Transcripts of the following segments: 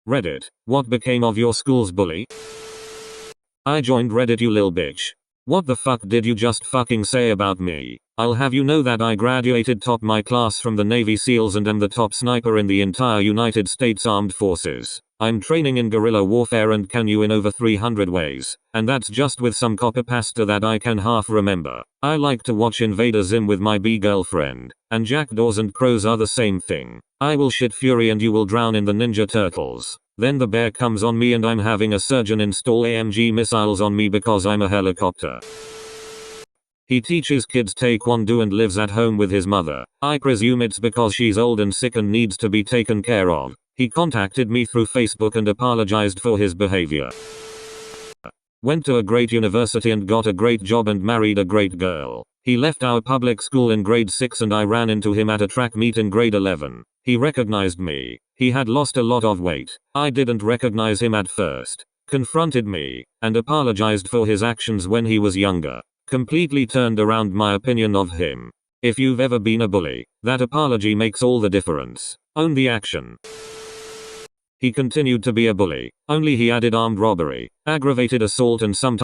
Reddit, what became of your school's bully? I joined Reddit, you lil bitch. What the fuck did you just fucking say about me? I'll have you know that I graduated top my class from the Navy SEALs and am the top sniper in the entire United States Armed Forces. I'm training in guerrilla warfare and can you in over 300 ways. And that's just with some copy pasta that I can half remember. I like to watch Invader Zim with my B-girlfriend. And jackdaws and crows are the same thing. I will shit fury and you will drown in the Ninja Turtles. Then the bear comes on me and I'm having a surgeon install AMG missiles on me because I'm a helicopter. He teaches kids taekwondo and lives at home with his mother. I presume it's because she's old and sick and needs to be taken care of. He contacted me through Facebook and apologized for his behavior. Went to a great university and got a great job and married a great girl. He left our public school in grade 6 and I ran into him at a track meet in grade 11. He recognized me. He had lost a lot of weight. I didn't recognize him at first. Confronted me and apologized for his actions when he was younger. Completely turned around my opinion of him. If you've ever been a bully, that apology makes all the difference. Own the action. He continued to be a bully, only he added armed robbery, aggravated assault and some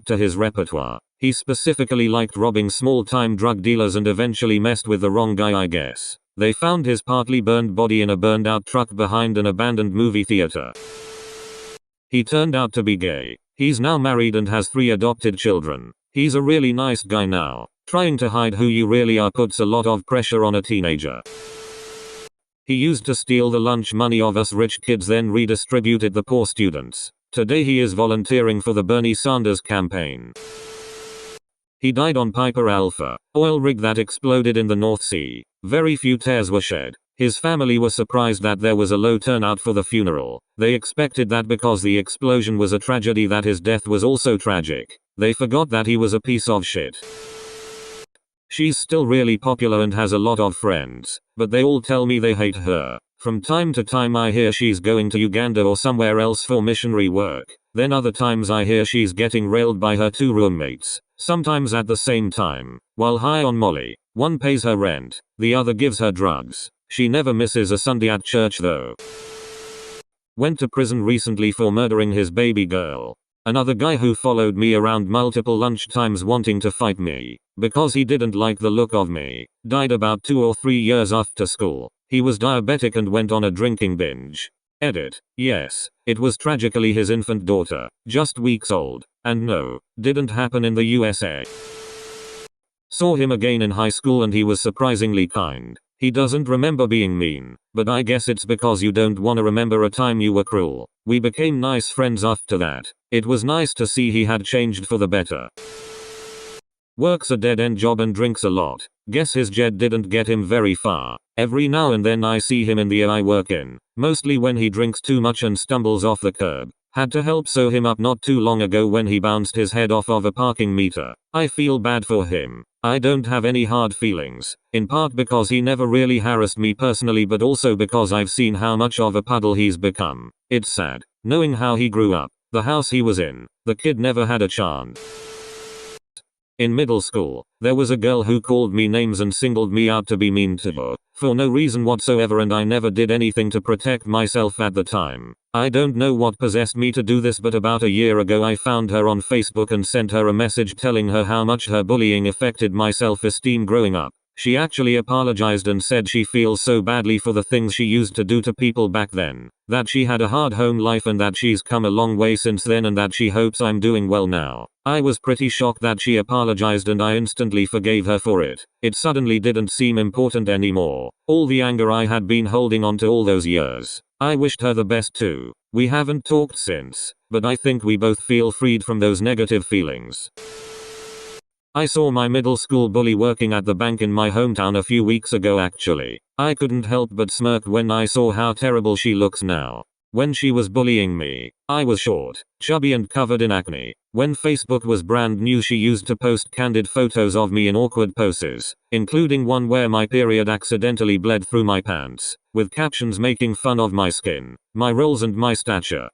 to his repertoire. He specifically liked robbing small-time drug dealers and eventually messed with the wrong guy, I guess. They found his partly burned body in a burned-out truck behind an abandoned movie theater. He turned out to be gay. He's now married and has 3 adopted children. He's a really nice guy now. Trying to hide who you really are puts a lot of pressure on a teenager. He used to steal the lunch money of us rich kids, then redistributed the poor students. Today he is volunteering for the Bernie Sanders campaign. He died on Piper Alpha, oil rig that exploded in the North Sea. Very few tears were shed. His family were surprised that there was a low turnout for the funeral. They expected that because the explosion was a tragedy that his death was also tragic. They forgot that he was a piece of shit. She's still really popular and has a lot of friends, but they all tell me they hate her. From time to time I hear she's going to Uganda or somewhere else for missionary work. Then other times I hear she's getting railed by her 2 roommates, sometimes at the same time, while high on Molly. One pays her rent, the other gives her drugs. She never misses a Sunday at church though. Went to prison recently for murdering his baby girl. Another guy who followed me around multiple lunch times wanting to fight me, because he didn't like the look of me, died about 2 or 3 years after school. He was diabetic and went on a drinking binge. Edit. Yes, it was tragically his infant daughter, just weeks old. And no, didn't happen in the USA. Saw him again in high school and he was surprisingly kind. He doesn't remember being mean, but I guess it's because you don't wanna remember a time you were cruel. We became nice friends after that. It was nice to see he had changed for the better. Works a dead-end job and drinks a lot. Guess his jed didn't get him very far. Every now and then I see him in the I work in, mostly when he drinks too much and stumbles off the curb. Had to help sew him up not too long ago when he bounced his head off of a parking meter. I feel bad for him. I don't have any hard feelings, in part because he never really harassed me personally, but also because I've seen how much of a puddle he's become. It's sad, knowing how he grew up, the house he was in. The kid never had a chance. In middle school, there was a girl who called me names and singled me out to be mean to her, for no reason whatsoever, and I never did anything to protect myself at the time. I don't know what possessed me to do this, but about a year ago I found her on Facebook and sent her a message telling her how much her bullying affected my self-esteem growing up. She actually apologized and said she feels so badly for the things she used to do to people back then, that she had a hard home life and that she's come a long way since then and that she hopes I'm doing well now. I was pretty shocked that she apologized and I instantly forgave her for it. It suddenly didn't seem important anymore. All the anger I had been holding on to all those years. I wished her the best too. We haven't talked since, but I think we both feel freed from those negative feelings. I saw my middle school bully working at the bank in my hometown a few weeks ago actually. I couldn't help but smirk when I saw how terrible she looks now. When she was bullying me, I was short, chubby and covered in acne. When Facebook was brand new she used to post candid photos of me in awkward poses, including one where my period accidentally bled through my pants, with captions making fun of my skin, my rolls and my stature.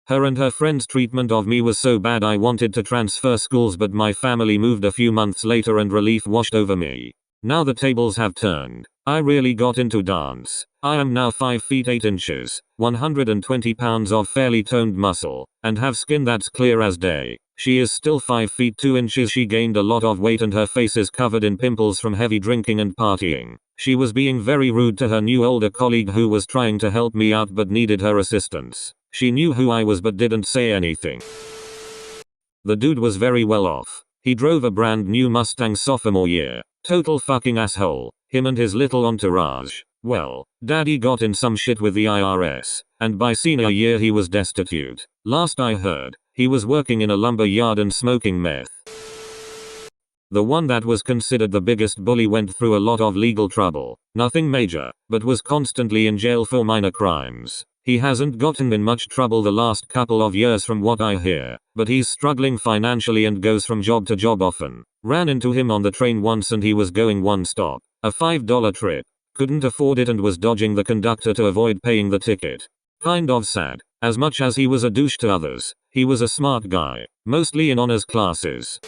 Her and her friend's treatment of me was so bad I wanted to transfer schools, but my family moved a few months later and relief washed over me. Now the tables have turned. I really got into dance. I am now 5 feet 8 inches, 120 pounds of fairly toned muscle, and have skin that's clear as day. She is still 5 feet 2 inches. She gained a lot of weight and her face is covered in pimples from heavy drinking and partying. She was being very rude to her new older colleague who was trying to help me out but needed her assistance. She knew who I was but didn't say anything. The dude was very well off. He drove a brand new Mustang sophomore year. Total fucking asshole. Him and his little entourage. Well, daddy got in some shit with the IRS, and by senior year he was destitute. Last I heard, he was working in a lumber yard and smoking meth. The one that was considered the biggest bully went through a lot of legal trouble. Nothing major, but was constantly in jail for minor crimes. He hasn't gotten in much trouble the last couple of years from what I hear, but he's struggling financially and goes from job to job often. Ran into him on the train once and he was going one stop, a $5 trip. Couldn't afford it and was dodging the conductor to avoid paying the ticket. Kind of sad. As much as he was a douche to others, he was a smart guy, mostly in honors classes.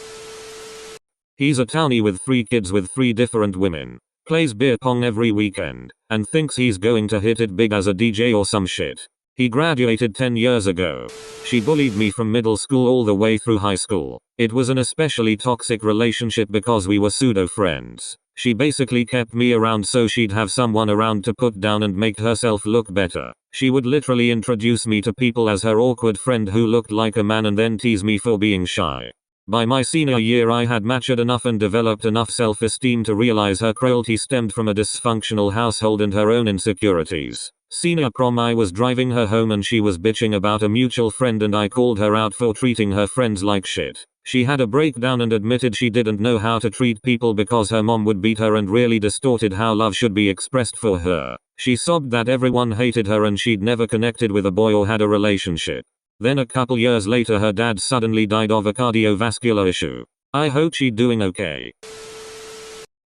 He's a townie with 3 kids with 3 different women. Plays beer pong every weekend, and thinks he's going to hit it big as a DJ or some shit. He graduated 10 years ago. She bullied me from middle school all the way through high school. It was an especially toxic relationship because we were pseudo friends. She basically kept me around so she'd have someone around to put down and make herself look better. She would literally introduce me to people as her awkward friend who looked like a man and then tease me for being shy. By my senior year I had matured enough and developed enough self-esteem to realize her cruelty stemmed from a dysfunctional household and her own insecurities. Senior prom I was driving her home and she was bitching about a mutual friend and I called her out for treating her friends like shit. She had a breakdown and admitted she didn't know how to treat people because her mom would beat her and really distorted how love should be expressed for her. She sobbed that everyone hated her and she'd never connected with a boy or had a relationship. Then a couple years later her dad suddenly died of a cardiovascular issue. I hope she's doing okay.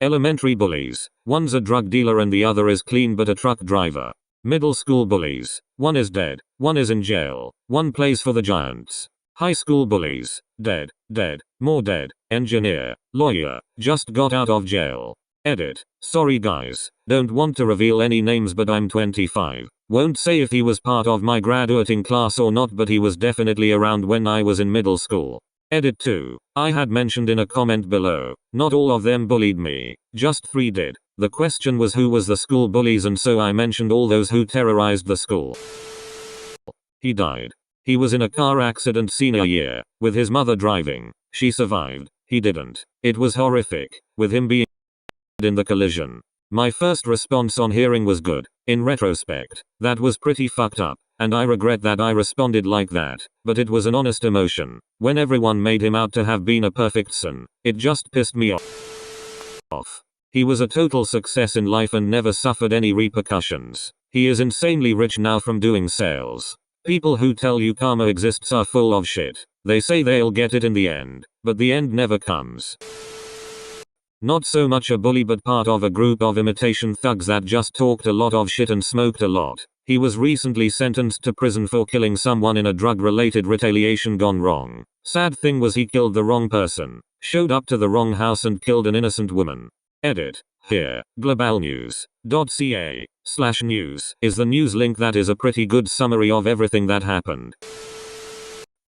Elementary bullies. One's a drug dealer and the other is clean but a truck driver. Middle school bullies. One is dead. One is in jail. One plays for the Giants. High school bullies. Dead. Dead. More dead. Engineer. Lawyer. Just got out of jail. Edit. Sorry guys. Don't want to reveal any names but I'm 25. Won't say if he was part of my graduating class or not but he was definitely around when I was in middle school. Edit 2. I had mentioned in a comment below. Not all of them bullied me. Just 3 did. The question was who was the school bullies and so I mentioned all those who terrorized the school. He died. He was in a car accident senior year, with his mother driving. She survived. He didn't. It was horrific, with him being in the collision. My first response on hearing was good. In retrospect, that was pretty fucked up, and I regret that I responded like that, but it was an honest emotion. When everyone made him out to have been a perfect son, it just pissed me off. He was a total success in life and never suffered any repercussions. He is insanely rich now from doing sales. People who tell you karma exists are full of shit. They say they'll get it in the end, but the end never comes. Not so much a bully but part of a group of imitation thugs that just talked a lot of shit and smoked a lot. He was recently sentenced to prison for killing someone in a drug-related retaliation gone wrong. Sad thing was he killed the wrong person, showed up to the wrong house and killed an innocent woman. Edit. Here, globalnews.ca/news is the news link that is a pretty good summary of everything that happened.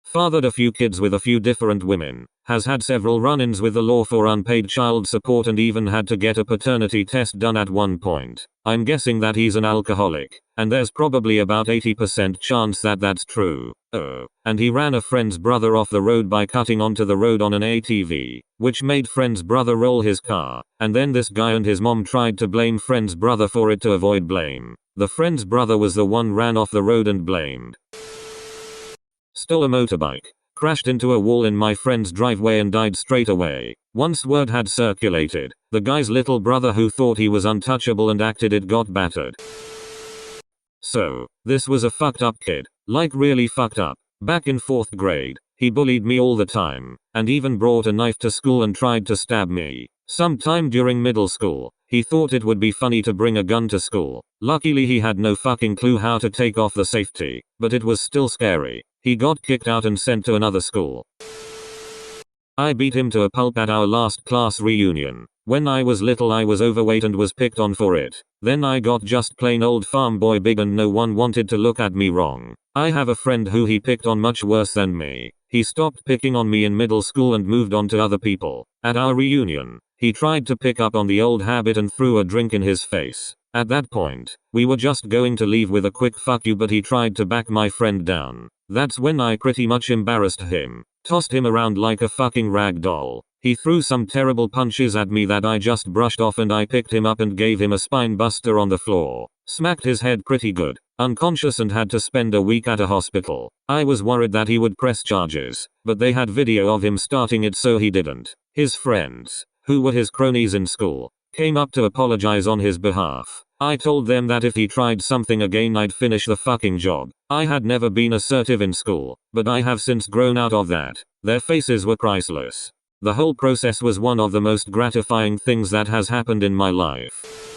Fathered a few kids with a few different women, has had several run-ins with the law for unpaid child support and even had to get a paternity test done at one point. I'm guessing that he's an alcoholic, and there's probably about 80% chance that that's true. Oh, and he ran a friend's brother off the road by cutting onto the road on an ATV, which made friend's brother roll his car, and then this guy and his mom tried to blame friend's brother for it to avoid blame. The friend's brother was the one ran off the road and blamed. Stole a motorbike, crashed into a wall in my friend's driveway and died straight away. Once word had circulated, the guy's little brother who thought he was untouchable and acted it got battered. So, this was a fucked up kid, like really fucked up. Back in 4th grade, he bullied me all the time, and even brought a knife to school and tried to stab me. Sometime during middle school, he thought it would be funny to bring a gun to school. Luckily he had no fucking clue how to take off the safety, but it was still scary. He got kicked out and sent to another school. I beat him to a pulp at our last class reunion. When I was little I was overweight and was picked on for it. Then I got just plain old farm boy big and no one wanted to look at me wrong. I have a friend who he picked on much worse than me. He stopped picking on me in middle school and moved on to other people. At our reunion, he tried to pick up on the old habit and threw a drink in his face. At that point, we were just going to leave with a quick fuck you, but he tried to back my friend down. That's when I pretty much embarrassed him. Tossed him around like a fucking rag doll. He threw some terrible punches at me that I just brushed off, and I picked him up and gave him a spine buster on the floor. Smacked his head pretty good. Unconscious and had to spend a week at a hospital. I was worried that he would press charges, but they had video of him starting it, so he didn't. His friends, who were his cronies in school, came up to apologize on his behalf. I told them that if he tried something again I'd finish the fucking job. I had never been assertive in school, but I have since grown out of that. Their faces were priceless. The whole process was one of the most gratifying things that has happened in my life.